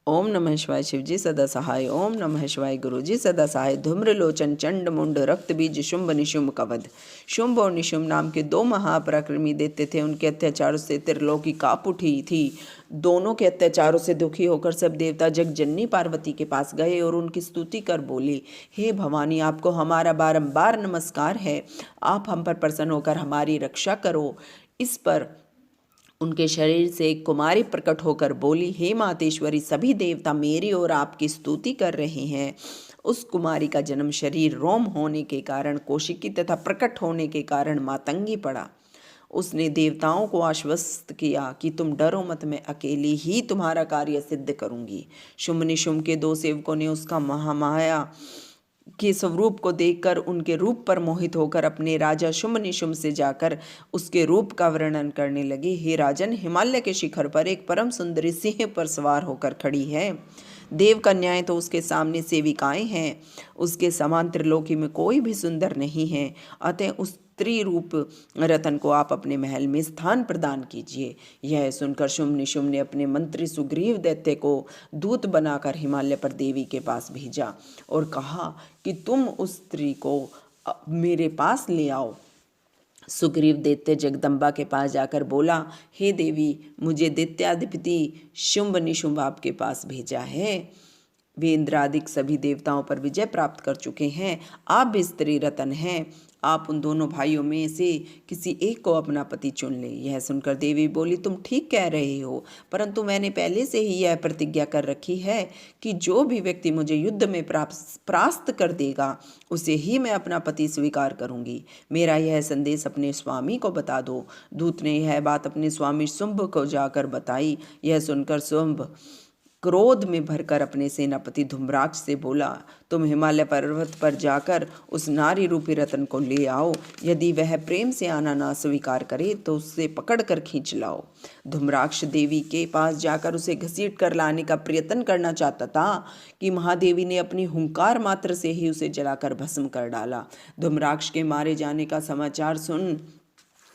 ओम नमः शिवाय शिवजी सदा सहाय। ओम नमः शिवाय गुरुजी सदा सहाय। धूम्रलोचन चंड मुंड रक्त बीज शुंभ निशुंभ का वध। शुंभ और निशुंभ नाम के दो महापराक्रमी दैत्य थे। उनके अत्याचारों से त्रिलोकी कांप उठी थी। दोनों के अत्याचारों से दुखी होकर सब देवता जगजननी पार्वती के पास गए और उनकी स्तुति कर बोले, हे भवानी, आपको हमारा बारंबार नमस्कार है। आप हम पर प्रसन्न होकर हमारी रक्षा करो। इस पर उनके शरीर से एक कुमारी प्रकट होकर बोली, हे मातेश्वरी, सभी देवता मेरी और आपकी स्तुति कर रहे हैं। उस कुमारी का जन्म शरीर रोम होने के कारण कौशिकी तथा प्रकट होने के कारण मातंगी पड़ा। उसने देवताओं को आश्वस्त किया कि तुम डरो मत, मैं अकेली ही तुम्हारा कार्य सिद्ध करूंगी। शुंभ निशुंभ के दो सेवकों ने उसका महामाया के स्वरूप को देखकर उनके रूप पर मोहित होकर अपने राजा शुंभ निशुंभ से जाकर उसके रूप का वर्णन करने लगे। हे राजन, हिमालय के शिखर पर एक परम सुंदरी सिंह पर सवार होकर खड़ी है। देव कन्याएं तो उसके सामने सेविकाएं हैं। उसके समान त्रिलोकी में कोई भी सुंदर नहीं है। अतः उस स्त्री रूप रतन को आप अपने महल में स्थान प्रदान कीजिए। यह सुनकर शुंभ निशुंभ ने अपने मंत्री सुग्रीव दैत्य को दूत बनाकर हिमालय पर देवी के पास भेजा और कहा कि तुम उस स्त्री को मेरे पास ले आओ। सुग्रीव दैत्य जगदम्बा के पास जाकर बोला, हे देवी, मुझे दैत्याधिपति शुंभ निशुंभ आपके पास भेजा है। वे इंद्रादिक सभी देवताओं पर विजय प्राप्त कर चुके हैं। आप भी स्त्री रतन हैं। आप उन दोनों भाइयों में से किसी एक को अपना पति चुन ले। यह सुनकर देवी बोली, तुम ठीक कह रहे हो, परंतु मैंने पहले से ही यह प्रतिज्ञा कर रखी है कि जो भी व्यक्ति मुझे युद्ध में परास्त कर देगा उसे ही मैं अपना पति स्वीकार करूंगी। मेरा यह संदेश अपने स्वामी को बता दो। दूत ने यह बात अपने स्वामी शुंभ को जाकर बताई। यह सुनकर शुंभ क्रोध में भरकर अपने सेनापति धूम्राक्ष से बोला, तुम हिमालय पर्वत पर जाकर उस नारी रूपी रतन को ले आओ। यदि वह प्रेम से आना ना स्वीकार करे तो उससे पकड़कर खींच लाओ। धूम्राक्ष देवी के पास जाकर उसे घसीट कर लाने का प्रयत्न करना चाहता था कि महादेवी ने अपनी हुंकार मात्र से ही उसे जलाकर भस्म कर डाला। धूम्राक्ष के मारे जाने का समाचार सुन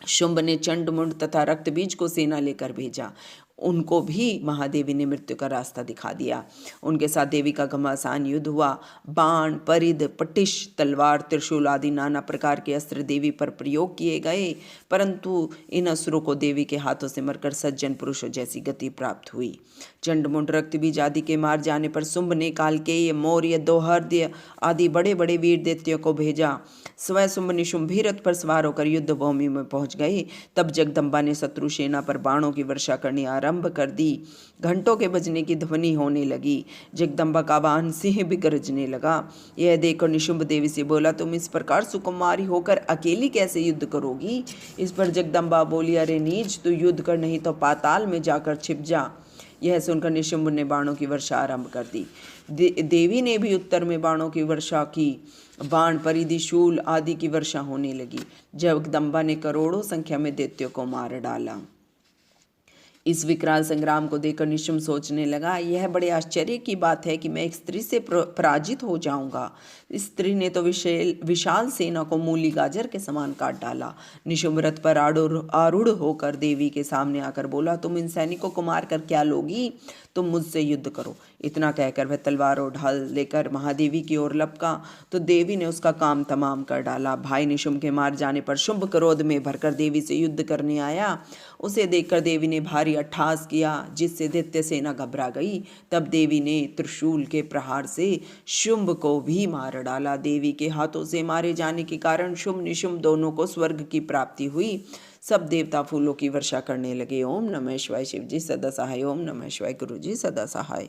शुंभ ने चंड मुंड तथा रक्त बीज को सेना लेकर भेजा। उनको भी महादेवी ने मृत्यु का रास्ता दिखा दिया। उनके साथ देवी का घमासान युद्ध हुआ। बाण, परिध, पटिश, तलवार, त्रिशूल आदि नाना प्रकार के अस्त्र देवी पर प्रयोग किए गए, परंतु इन असुरों को देवी के हाथों से मरकर सज्जन पुरुषों जैसी गति प्राप्त हुई। चंडमुंड, रक्तबीज आदि के मार जाने पर शुंभ ने कालकेय, मौर्य, दोहर्द्य आदि बड़े बड़े वीर दैत्यों को भेजा। स्वयं शुंभ निशुंभ भी रथ पर सवार होकर युद्ध भूमि में पहुंच गए। तब जगदम्बा ने शत्रु सेना पर बाणों की वर्षा करनी आरंभ कर दी। घंटों के बजने की ध्वनि होने लगी। जगदम्बा का वाहन सिंह भी गरजने लगा। यह देखकर निशुंभ देवी से बोला, तुम इस प्रकार सुकुमारी होकर अकेली कैसे युद्ध करोगी? इस पर जगदम्बा बोली, अरे नीच, तू युद्ध कर, नहीं तो पाताल में जाकर छिप जा। यह सुनकर निशुंभ ने बाणों की वर्षा आरंभ कर दी। देवी ने भी उत्तर में बाणों की वर्षा की। बाण, परिधि, शूल आदि की वर्षा होने लगी। जगदम्बा ने करोड़ों संख्या में दैत्यों को मार डाला। इस विकराल संग्राम को देखकर निशुंभ सोचने लगा, यह बड़े आश्चर्य की बात है कि मैं एक स्त्री से पराजित हो जाऊंगा। इस स्त्री ने तो विशाल सेना को मूली गाजर के समान काट डाला। निशुंभ रथ पर आरूढ़ होकर देवी के सामने आकर बोला, तुम इन सैनिकों को मारकर क्या लोगी? तुम मुझसे युद्ध करो। इतना कहकर वह तलवार और ढाल लेकर महादेवी की ओर लपका तो देवी ने उसका काम तमाम कर डाला। भाई निशुंभ के मार जाने पर शुंभ क्रोध में भरकर देवी से युद्ध करने आया। उसे देखकर देवी ने भारी अट्टहास किया, जिससे दैत्य सेना घबरा गई। तब देवी ने त्रिशूल के प्रहार से शुंभ को भी मार डाला। देवी के हाथों से मारे जाने के कारण शुंभ निशुंभ दोनों को स्वर्ग की प्राप्ति हुई। सब देवता फूलों की वर्षा करने लगे। ओम नमः शिवाय शिवजी सदा सहाय। ओम नमः शिवाय गुरुजी सदा सहाय।